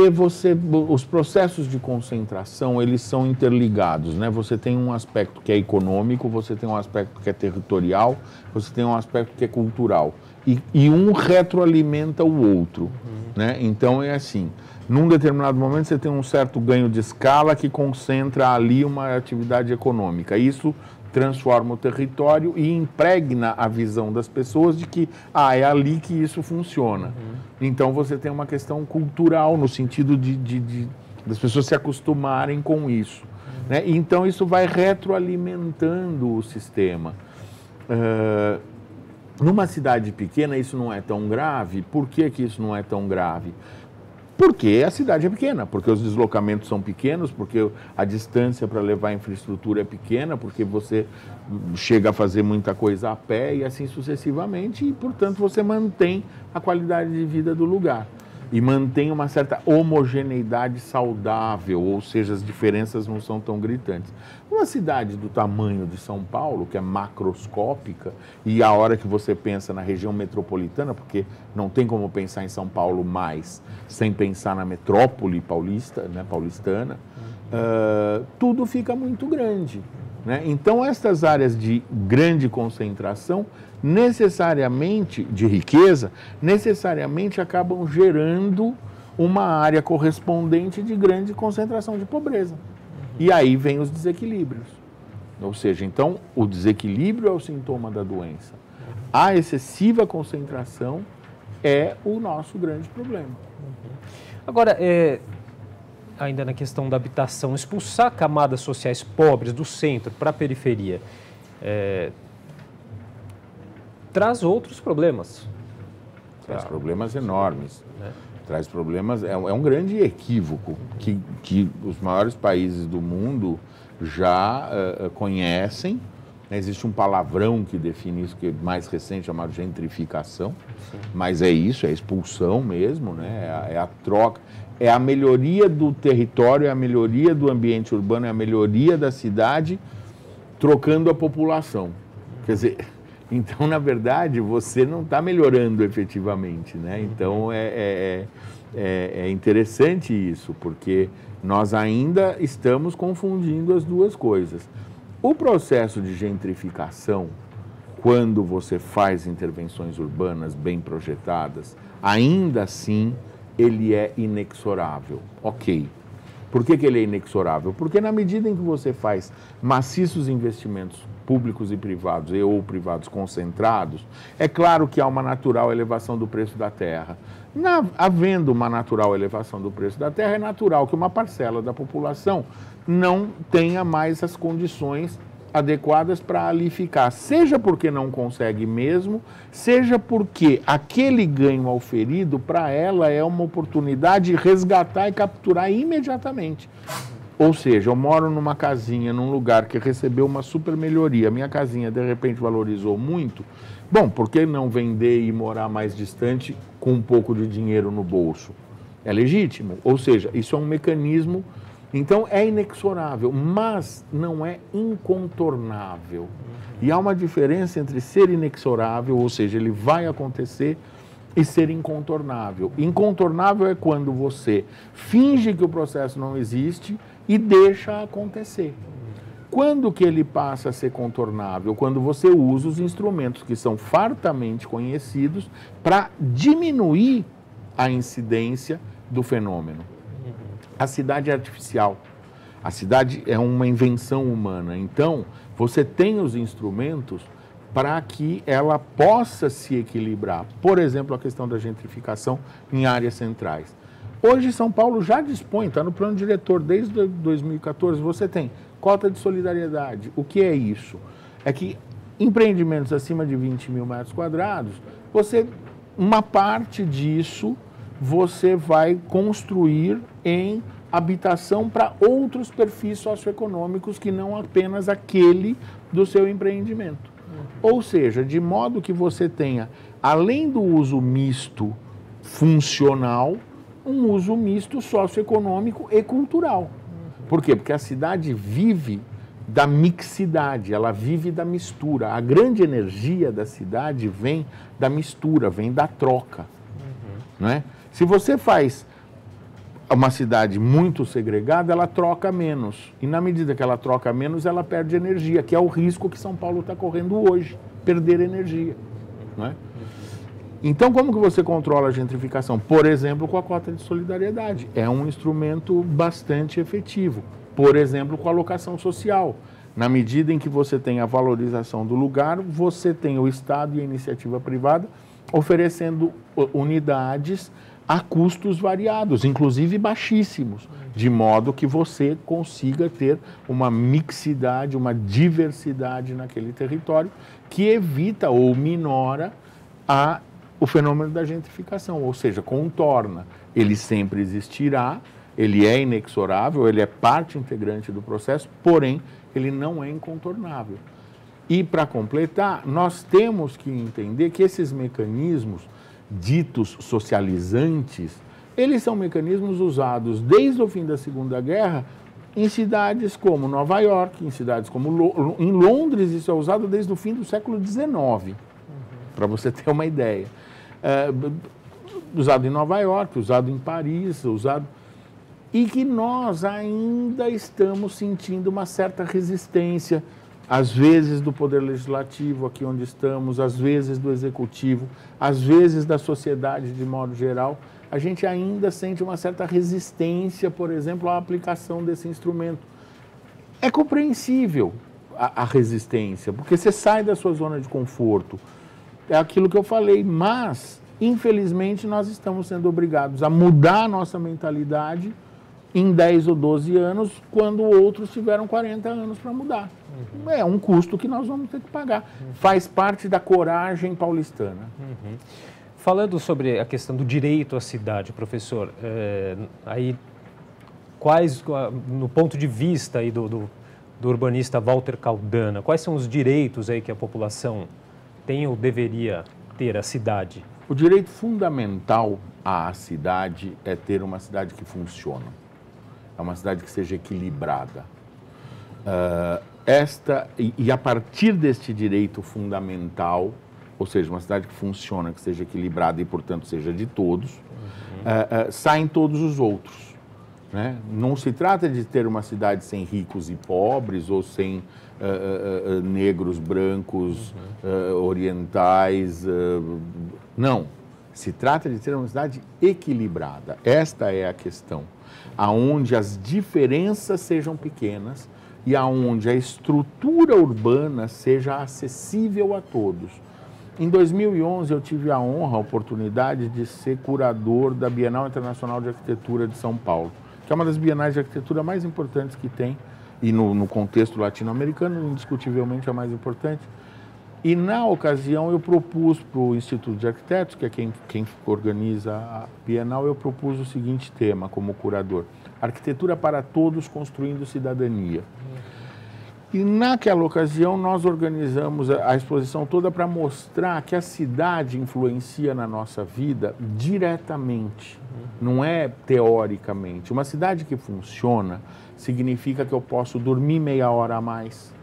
os processos de concentração, eles são interligados, né? Você tem um aspecto que é econômico, você tem um aspecto que é territorial, você tem um aspecto que é cultural. E um retroalimenta o outro, né? Então é assim, num determinado momento você tem um certo ganho de escala que concentra ali uma atividade econômica. Isso transforma o território e impregna a visão das pessoas de que é ali que isso funciona. Então você tem uma questão cultural no sentido das pessoas se acostumarem com isso. Né? Então isso vai retroalimentando o sistema. Numa cidade pequena isso não é tão grave. Por que isso não é tão grave? Porque a cidade é pequena, porque os deslocamentos são pequenos, porque a distância para levar a infraestrutura é pequena, porque você chega a fazer muita coisa a pé e assim sucessivamente, e, portanto, você mantém a qualidade de vida do lugar. E mantém uma certa homogeneidade saudável, ou seja, as diferenças não são tão gritantes. Uma cidade do tamanho de São Paulo, que é macroscópica, e a hora que você pensa na região metropolitana, porque não tem como pensar em São Paulo mais sem pensar na metrópole paulistana, tudo fica muito grande. Né? Então, estas áreas de grande concentração, necessariamente, de riqueza, necessariamente acabam gerando uma área correspondente de grande concentração de pobreza. E aí vem os desequilíbrios. Ou seja, então, o desequilíbrio é o sintoma da doença. A excessiva concentração é o nosso grande problema. Agora, ainda na questão da habitação, expulsar camadas sociais pobres do centro para a periferia traz outros problemas. traz problemas enormes. Traz problemas, é um grande equívoco que os maiores países do mundo já conhecem. Existe um palavrão que define isso, que é mais recente, chamado gentrificação. Sim. Mas é isso, é expulsão mesmo, né? É a troca, é a melhoria do território, é a melhoria do ambiente urbano, é a melhoria da cidade, trocando a população. Quer dizer, então, na verdade, você não está melhorando efetivamente, né? Então, é interessante isso, porque nós ainda estamos confundindo as duas coisas. O processo de gentrificação, quando você faz intervenções urbanas bem projetadas, ainda assim ele é inexorável. Ok. Por que ele é inexorável? Porque na medida em que você faz maciços investimentos públicos e privados, ou privados concentrados, é claro que há uma natural elevação do preço da terra. Havendo uma natural elevação do preço da terra, é natural que uma parcela da população não tenha mais as condições adequadas para ali ficar, seja porque não consegue mesmo, seja porque aquele ganho auferido para ela é uma oportunidade de resgatar e capturar imediatamente. Ou seja, eu moro numa casinha, num lugar que recebeu uma super melhoria, minha casinha de repente valorizou muito, bom, por que não vender e morar mais distante com um pouco de dinheiro no bolso? É legítimo, ou seja, isso é um mecanismo. Então, é inexorável, mas não é incontornável. E há uma diferença entre ser inexorável, ou seja, ele vai acontecer, e ser incontornável. Incontornável é quando você finge que o processo não existe e deixa acontecer. Quando que ele passa a ser contornável? Quando você usa os instrumentos que são fartamente conhecidos para diminuir a incidência do fenômeno. A cidade é artificial, a cidade é uma invenção humana, então você tem os instrumentos para que ela possa se equilibrar. Por exemplo, a questão da gentrificação em áreas centrais. Hoje São Paulo já dispõe, está no plano diretor, desde 2014, você tem cota de solidariedade. O que é isso? É que empreendimentos acima de 20 mil metros quadrados, uma parte disso você vai construir em habitação para outros perfis socioeconômicos que não apenas aquele do seu empreendimento. Ou seja, de modo que você tenha, além do uso misto funcional, um uso misto socioeconômico e cultural. Por quê? Porque a cidade vive da mixidade, ela vive da mistura. A grande energia da cidade vem da mistura, vem da troca. Não é? Se você faz uma cidade muito segregada, ela troca menos. E na medida que ela troca menos, ela perde energia, que é o risco que São Paulo está correndo hoje, perder energia. Não é? Então, como que você controla a gentrificação? Por exemplo, com a cota de solidariedade. É um instrumento bastante efetivo. Por exemplo, com a locação social. Na medida em que você tem a valorização do lugar, você tem o Estado e a iniciativa privada oferecendo unidades a custos variados, inclusive baixíssimos, de modo que você consiga ter uma mixidade, uma diversidade naquele território que evita ou minora o fenômeno da gentrificação, ou seja, contorna. Ele sempre existirá, ele é inexorável, ele é parte integrante do processo, porém, ele não é incontornável. E, para completar, nós temos que entender que esses mecanismos ditos socializantes, eles são mecanismos usados desde o fim da Segunda Guerra em cidades como Nova York, em cidades como em Londres, isso é usado desde o fim do século XIX, para você ter uma ideia. Usado em Nova York, usado em Paris, e que nós ainda estamos sentindo uma certa resistência, às vezes do Poder Legislativo, aqui onde estamos, às vezes do Executivo, às vezes da sociedade de modo geral. A gente ainda sente uma certa resistência, por exemplo, à aplicação desse instrumento. É compreensível a resistência, porque você sai da sua zona de conforto. É aquilo que eu falei, mas, infelizmente, nós estamos sendo obrigados a mudar a nossa mentalidade em 10 ou 12 anos, quando outros tiveram 40 anos para mudar. É um custo que nós vamos ter que pagar. Faz parte da coragem paulistana. Falando sobre a questão do direito à cidade, professor, aí quais, no ponto de vista aí do urbanista Walter Caldana, quais são os direitos aí que a população tem ou deveria ter à cidade? O direito fundamental à cidade é ter uma cidade que funciona. É uma cidade que seja equilibrada. E a partir deste direito fundamental, ou seja, uma cidade que funciona, que seja equilibrada e, portanto, seja de todos, saem todos os outros. Né? Não se trata de ter uma cidade sem ricos e pobres, ou sem negros, brancos, orientais. Não. Se trata de ter uma cidade equilibrada. Esta é a questão. Aonde as diferenças sejam pequenas e aonde a estrutura urbana seja acessível a todos. Em 2011, eu tive a honra, a oportunidade de ser curador da Bienal Internacional de Arquitetura de São Paulo, que é uma das bienais de arquitetura mais importantes que tem, e no contexto latino-americano, indiscutivelmente, é a mais importante. E, na ocasião, eu propus para o Instituto de Arquitetos, que é quem organiza a Bienal, eu propus o seguinte tema como curador: arquitetura para todos, construindo cidadania. E naquela ocasião nós organizamos a exposição toda para mostrar que a cidade influencia na nossa vida diretamente, não é teoricamente. Uma cidade que funciona significa que eu posso dormir meia hora a mais,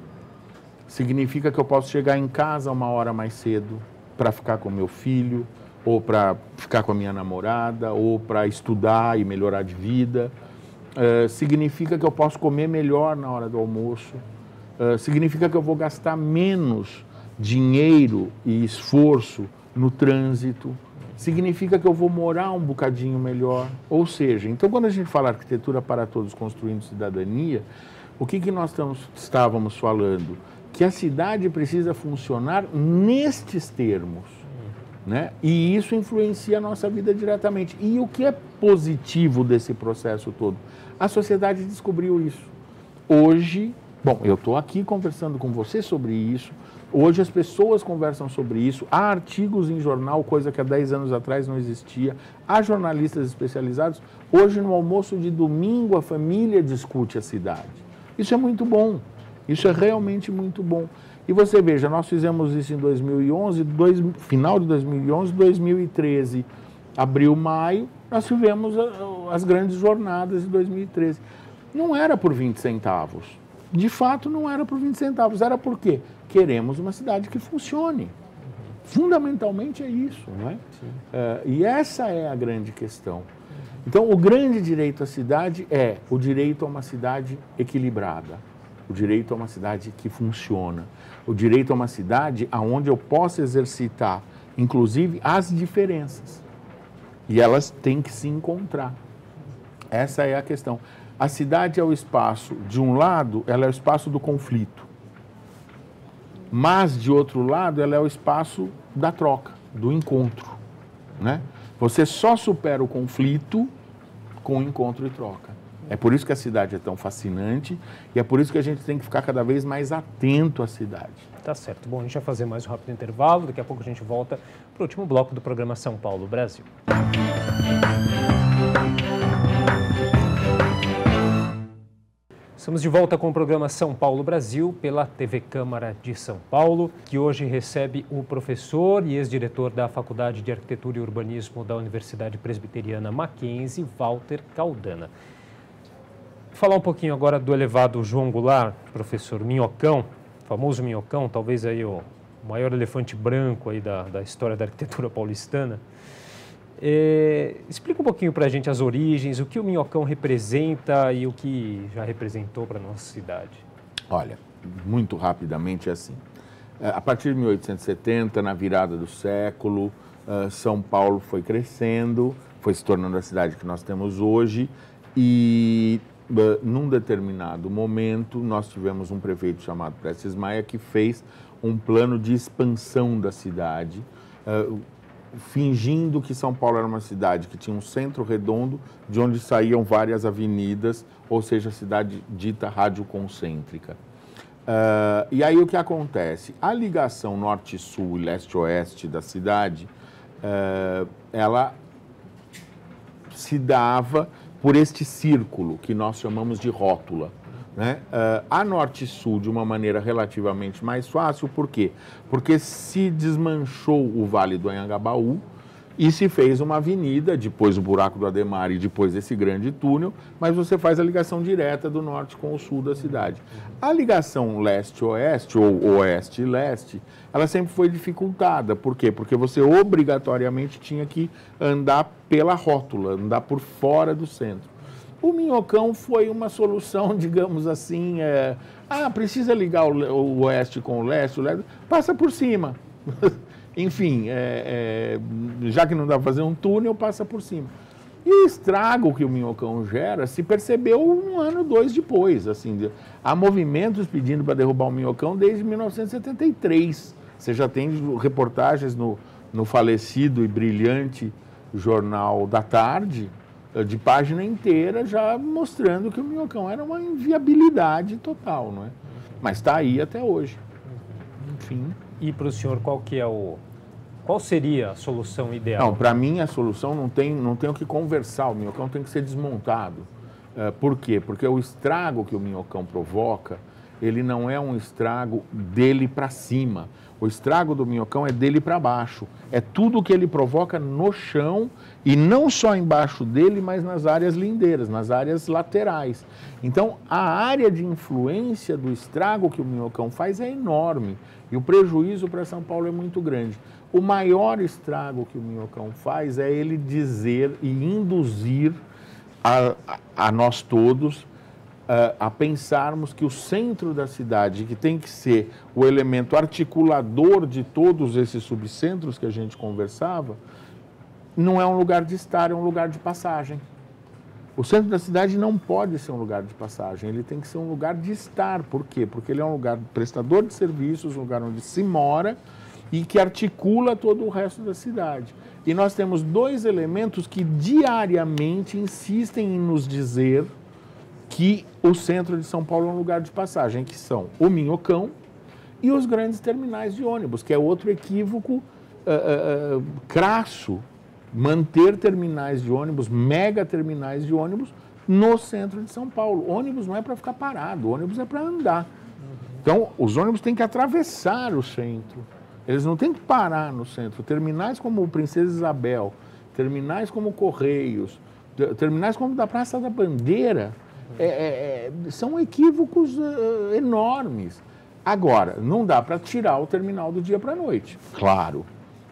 significa que eu posso chegar em casa uma hora mais cedo para ficar com meu filho, ou para ficar com a minha namorada, ou para estudar e melhorar de vida. Significa que eu posso comer melhor na hora do almoço. Significa que eu vou gastar menos dinheiro e esforço no trânsito. Significa que eu vou morar um bocadinho melhor. Ou seja, então quando a gente fala arquitetura para todos construindo cidadania, o que nós estávamos falando? Que a cidade precisa funcionar nestes termos, né? E isso influencia a nossa vida diretamente. E o que é positivo desse processo todo? A sociedade descobriu isso. Hoje, bom, eu estou aqui conversando com você sobre isso, hoje as pessoas conversam sobre isso, há artigos em jornal, coisa que há 10 anos atrás não existia, há jornalistas especializados. Hoje, no almoço de domingo, a família discute a cidade. Isso é muito bom, isso é realmente muito bom. E você veja, nós fizemos isso em 2011, final de 2011, 2013, abril, maio, nós tivemos as grandes jornadas de 2013. Não era por 20 centavos. De fato, não era por 20 centavos. Era porque queremos uma cidade que funcione. Fundamentalmente é isso, não é? E essa é a grande questão. Então, o grande direito à cidade é o direito a uma cidade equilibrada, o direito a uma cidade que funciona, o direito a uma cidade onde eu possa exercitar, inclusive, as diferenças. E elas têm que se encontrar. Essa é a questão. A cidade é o espaço, de um lado, ela é o espaço do conflito. Mas, de outro lado, ela é o espaço da troca, do encontro, né? Você só supera o conflito com encontro e troca. É por isso que a cidade é tão fascinante e é por isso que a gente tem que ficar cada vez mais atento à cidade. Tá certo. Bom, a gente vai fazer mais um rápido intervalo. Daqui a pouco a gente volta para o último bloco do programa São Paulo Brasil. Estamos de volta com o programa São Paulo Brasil pela TV Câmara de São Paulo, que hoje recebe o professor e ex-diretor da Faculdade de Arquitetura e Urbanismo da Universidade Presbiteriana Mackenzie, Walter Caldana. Vou falar um pouquinho agora do elevado João Goulart, professor Minhocão, famoso Minhocão, talvez aí o maior elefante branco aí da história da arquitetura paulistana. Explica um pouquinho para a gente as origens, o que o Minhocão representa e o que já representou para a nossa cidade. Olha, muito rapidamente é assim. A partir de 1870, na virada do século, São Paulo foi crescendo, foi se tornando a cidade que nós temos hoje e, num determinado momento, nós tivemos um prefeito chamado Prestes Maia que fez um plano de expansão da cidade, fingindo que São Paulo era uma cidade que tinha um centro redondo, de onde saíam várias avenidas, ou seja, a cidade dita radioconcêntrica. E aí o que acontece? A ligação norte-sul e leste-oeste da cidade ela se dava por este círculo que nós chamamos de rótula, né? A norte e sul de uma maneira relativamente mais fácil, por quê? Porque se desmanchou o Vale do Anhangabaú e se fez uma avenida, depois o buraco do Ademar e depois esse grande túnel, mas você faz a ligação direta do norte com o sul da cidade. A ligação leste-oeste ou oeste-leste, ela sempre foi dificultada. Por quê? Porque você obrigatoriamente tinha que andar pela rótula, andar por fora do centro. O Minhocão foi uma solução, digamos assim, precisa ligar o oeste com o leste, passa por cima. Enfim, já que não dá para fazer um túnel, passa por cima. E o estrago que o Minhocão gera se percebeu 1 ano, 2 depois. Assim, há movimentos pedindo para derrubar o Minhocão desde 1973. Você já tem reportagens no falecido e brilhante Jornal da Tarde, de página inteira, já mostrando que o Minhocão era uma inviabilidade total, não é? Mas está aí até hoje. Enfim. E para o senhor, qual seria a solução ideal? Não, para mim a solução não tem o que conversar, o Minhocão tem que ser desmontado. Por quê? Porque o estrago que o Minhocão provoca, ele não é um estrago dele para cima. O estrago do Minhocão é dele para baixo. É tudo que ele provoca no chão e não só embaixo dele, mas nas áreas lindeiras, nas áreas laterais. Então, a área de influência do estrago que o Minhocão faz é enorme e o prejuízo para São Paulo é muito grande. O maior estrago que o Minhocão faz é ele dizer e induzir a nós todos a pensarmos que o centro da cidade, que tem que ser o elemento articulador de todos esses subcentros que a gente conversava, não é um lugar de estar, é um lugar de passagem. O centro da cidade não pode ser um lugar de passagem, ele tem que ser um lugar de estar. Por quê? Porque ele é um lugar prestador de serviços, um lugar onde se mora e que articula todo o resto da cidade. E nós temos 2 elementos que diariamente insistem em nos dizer que o centro de São Paulo é um lugar de passagem, que são o Minhocão e os grandes terminais de ônibus, que é outro equívoco crasso, manter terminais de ônibus, mega terminais de ônibus, no centro de São Paulo. Ônibus não é para ficar parado, ônibus é para andar. Então, os ônibus têm que atravessar o centro, eles não têm que parar no centro. Terminais como o Princesa Isabel, terminais como o Correios, terminais como o da Praça da Bandeira, são equívocos enormes. Agora, não dá para tirar o terminal do dia para a noite, claro.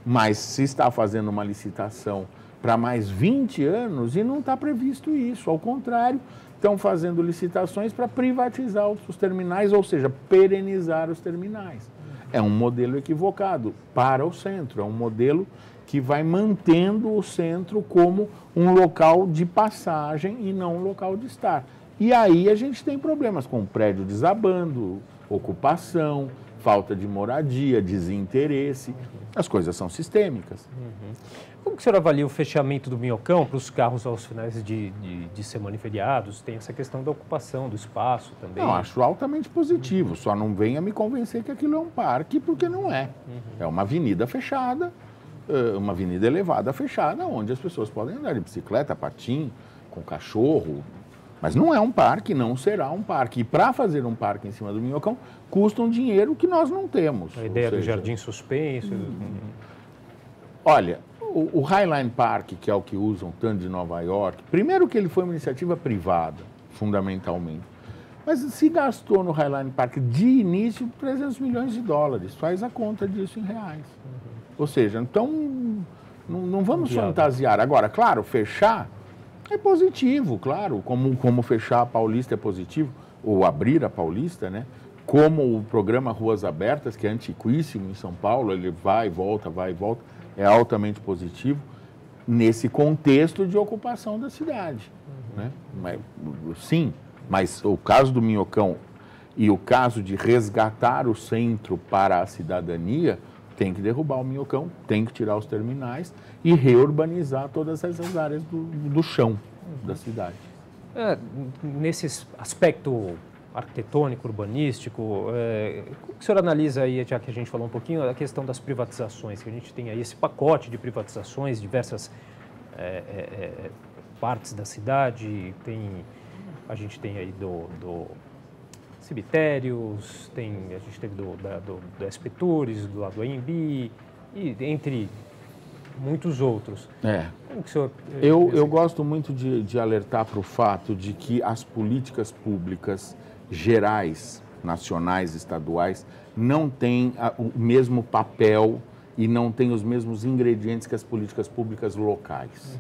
Mas se está fazendo uma licitação para mais 20 anos e não está previsto isso. Ao contrário, estão fazendo licitações para privatizar os terminais, ou seja, perenizar os terminais. É um modelo equivocado para o centro, é um modelo que vai mantendo o centro como um local de passagem e não um local de estar. E aí a gente tem problemas com o prédio desabando, ocupação, falta de moradia, desinteresse. As coisas são sistêmicas. Como que o senhor avalia o fechamento do Minhocão para os carros aos finais de semana e feriados? Tem essa questão da ocupação do espaço também. Não, acho altamente positivo. Só não venha me convencer que aquilo é um parque, porque não é. É uma avenida fechada, uma avenida elevada fechada, onde as pessoas podem andar de bicicleta, patim, com cachorro. Mas não é um parque, não será um parque. E para fazer um parque em cima do Minhocão, custa um dinheiro que nós não temos. A ideia do jardim suspenso. Olha, o Highline Park, que é o que usam tanto de Nova York, primeiro que ele foi uma iniciativa privada, fundamentalmente. Mas se gastou no Highline Park de início $300 milhões, faz a conta disso em reais. Ou seja, então não vamos fantasiar. Agora, claro, fechar é positivo, claro, como fechar a Paulista é positivo, ou abrir a Paulista, né? Como o programa Ruas Abertas, que é antiquíssimo em São Paulo, ele vai e volta, é altamente positivo nesse contexto de ocupação da cidade. Né? Sim, mas o caso do Minhocão e o caso de resgatar o centro para a cidadania, tem que derrubar o Minhocão, tem que tirar os terminais e reurbanizar todas essas áreas do chão da cidade. Nesse aspecto arquitetônico, urbanístico. Como que o senhor analisa aí, já que a gente falou um pouquinho, a questão das privatizações, que a gente tem aí esse pacote de privatizações, diversas partes da cidade, a gente tem aí do cemitérios, a gente teve da SP Tours, do lado do AMB, e entre muitos outros. Como que o senhor... Eu gosto muito de alertar para o fato de que as políticas públicas gerais, nacionais, estaduais, não têm o mesmo papel e não têm os mesmos ingredientes que as políticas públicas locais,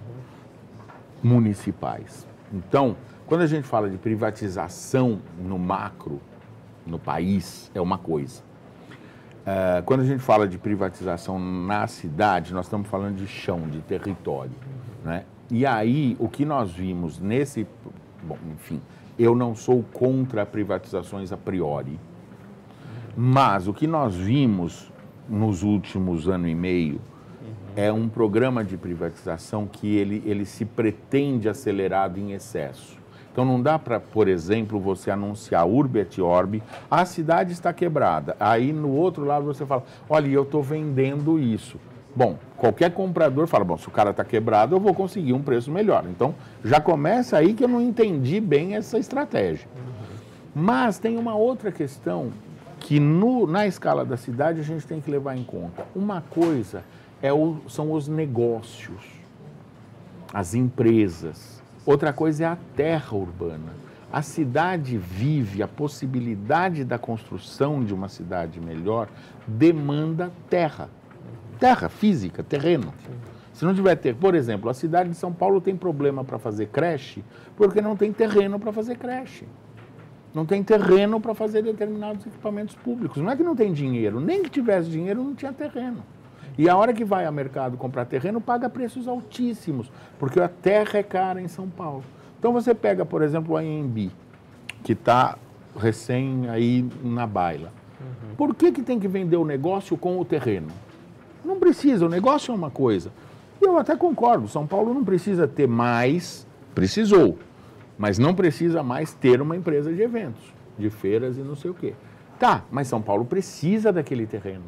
municipais. Então, quando a gente fala de privatização no macro, no país, é uma coisa. Quando a gente fala de privatização na cidade, nós estamos falando de chão, de território, né? E aí, o que nós vimos nesse... Bom, enfim, eu não sou contra privatizações a priori, mas o que nós vimos nos últimos ano e meio é um programa de privatização que ele se pretende acelerado em excesso. Então não dá para, por exemplo, você anunciar urbe et orbi, a cidade está quebrada. Aí no outro lado você fala, olha, eu estou vendendo isso. Bom, qualquer comprador fala, bom, se o cara está quebrado, eu vou conseguir um preço melhor. Então já começa aí que eu não entendi bem essa estratégia. Mas tem uma outra questão que na escala da cidade a gente tem que levar em conta. Uma coisa são os negócios, as empresas. Outra coisa é a terra urbana. A cidade vive, a possibilidade da construção de uma cidade melhor demanda terra. Terra física, terreno. Se não tiver terreno, por exemplo, a cidade de São Paulo tem problema para fazer creche porque não tem terreno para fazer creche. Não tem terreno para fazer determinados equipamentos públicos. Não é que não tem dinheiro, nem que tivesse dinheiro não tinha terreno. E a hora que vai ao mercado comprar terreno, paga preços altíssimos, porque a terra é cara em São Paulo. Então você pega, por exemplo, o AMB, que está recém aí na baila. Por que tem que vender o negócio com o terreno? Não precisa, o negócio é uma coisa. E eu até concordo, São Paulo não precisa ter mais, precisou, mas não precisa mais ter uma empresa de eventos, de feiras e não sei o quê. Tá, mas São Paulo precisa daquele terreno.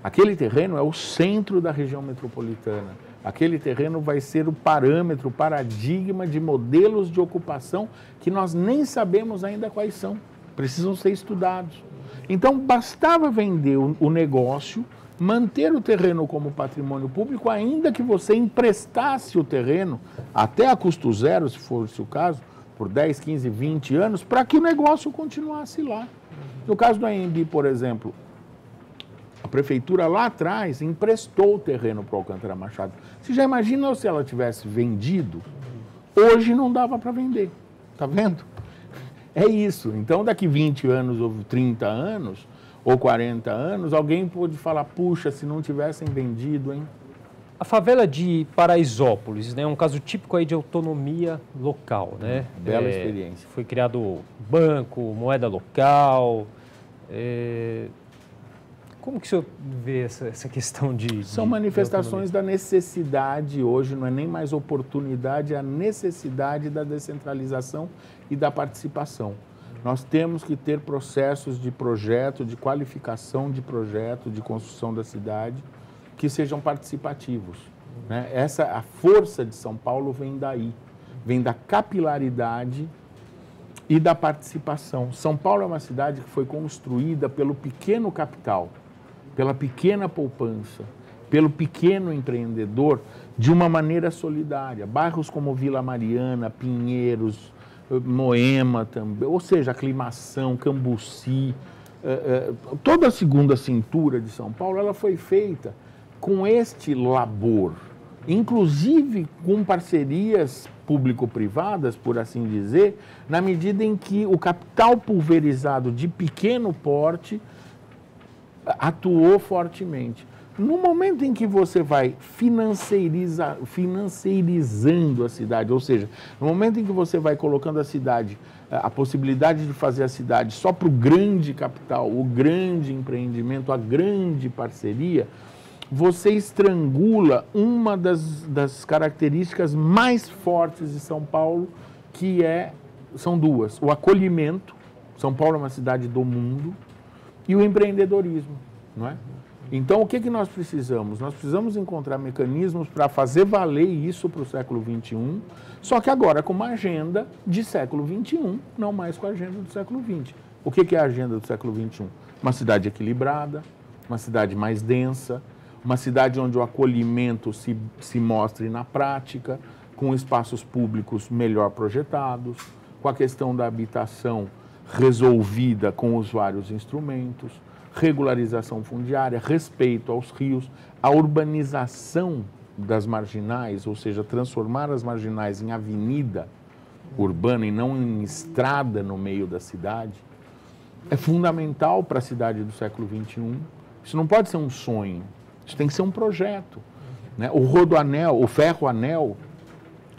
Aquele terreno é o centro da região metropolitana. Aquele terreno vai ser o parâmetro, o paradigma de modelos de ocupação que nós nem sabemos ainda quais são. Precisam ser estudados. Então, bastava vender o negócio, manter o terreno como patrimônio público, ainda que você emprestasse o terreno, até a custo zero, se fosse o caso, por 10, 15, 20 anos, para que o negócio continuasse lá. No caso do AMB, por exemplo, a prefeitura lá atrás emprestou o terreno para o Alcântara Machado. Você já imaginou se ela tivesse vendido? Hoje não dava para vender. Está vendo? É isso. Então, daqui 20 anos ou 30 anos, ou 40 anos, alguém pode falar, puxa, se não tivessem vendido, hein? A favela de Paraisópolis, né, é um caso típico aí de autonomia local, né? Bela experiência. Foi criado banco, moeda local. Como que o senhor vê essa questão de... São manifestações da necessidade hoje, não é nem mais oportunidade, é a necessidade da descentralização e da participação. Nós temos que ter processos de projeto, de qualificação de projeto, de construção da cidade, que sejam participativos, né? A força de São Paulo vem daí, vem da capilaridade e da participação. São Paulo é uma cidade que foi construída pelo pequeno capital, pela pequena poupança, pelo pequeno empreendedor, de uma maneira solidária. Bairros como Vila Mariana, Pinheiros, Moema também, ou seja, Aclimação, Cambuci, toda a segunda cintura de São Paulo, ela foi feita com este labor, inclusive com parcerias público-privadas, por assim dizer, na medida em que o capital pulverizado de pequeno porte atuou fortemente. No momento em que você vai financeirizando a cidade, ou seja, no momento em que você vai colocando a cidade, a possibilidade de fazer a cidade só para o grande capital, o grande empreendimento, a grande parceria, você estrangula uma das características mais fortes de São Paulo, são duas: o acolhimento São Paulo é uma cidade do mundo e o empreendedorismo, não é? Então, o que nós precisamos? Nós precisamos encontrar mecanismos para fazer valer isso para o século XXI, só que agora com uma agenda de século XXI, não mais com a agenda do século XX. O que é a agenda do século XXI? Uma cidade equilibrada, uma cidade mais densa, uma cidade onde o acolhimento se mostre na prática, com espaços públicos melhor projetados, com a questão da habitação resolvida com os vários instrumentos, regularização fundiária, respeito aos rios, a urbanização das marginais, ou seja, transformar as marginais em avenida urbana e não em estrada no meio da cidade, é fundamental para a cidade do século XXI. Isso não pode ser um sonho, isso tem que ser um projeto, né? O rodoanel, o ferroanel,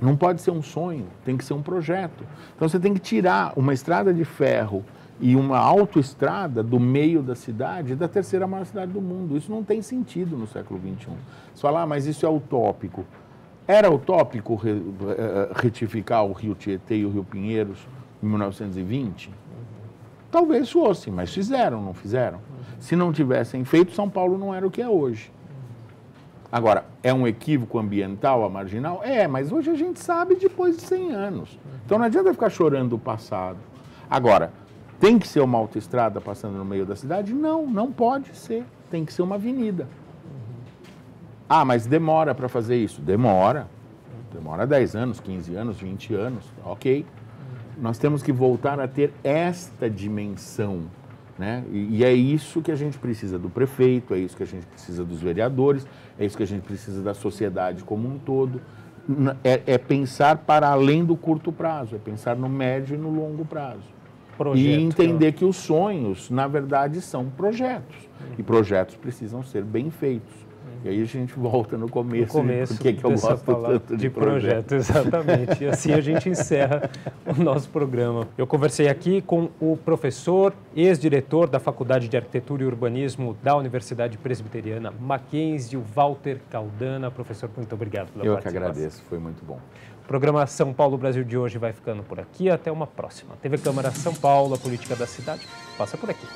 não pode ser um sonho, tem que ser um projeto. Então você tem que tirar uma estrada de ferro e uma autoestrada do meio da cidade, da terceira maior cidade do mundo. Isso não tem sentido no século XXI. Você fala, mas isso é utópico. Era utópico retificar o Rio Tietê e o Rio Pinheiros em 1920? Talvez fosse, mas fizeram, não fizeram? Se não tivessem feito, São Paulo não era o que é hoje. Agora, é um equívoco ambiental a marginal? É, mas hoje a gente sabe depois de 100 anos. Então não adianta ficar chorando o passado. Agora, tem que ser uma autoestrada passando no meio da cidade? Não, não pode ser. Tem que ser uma avenida. Ah, mas demora para fazer isso? Demora. Demora 10 anos, 15 anos, 20 anos. Ok. Nós temos que voltar a ter esta dimensão, né? E é isso que a gente precisa do prefeito, é isso que a gente precisa dos vereadores, é isso que a gente precisa da sociedade como um todo. É pensar para além do curto prazo, é pensar no médio e no longo prazo. E entender que os sonhos, na verdade, são projetos. E projetos precisam ser bem feitos. E aí a gente volta no começo porque que eu gosto tanto de projeto. Exatamente. E assim a gente encerra o nosso programa. Eu conversei aqui com o professor, ex-diretor da Faculdade de Arquitetura e Urbanismo da Universidade Presbiteriana Mackenzie, o Walter Caldana. Professor, muito obrigado pela participação. Eu que agradeço, foi muito bom. O programa São Paulo Brasil de hoje vai ficando por aqui. Até uma próxima. TV Câmara São Paulo, a política da cidade passa por aqui.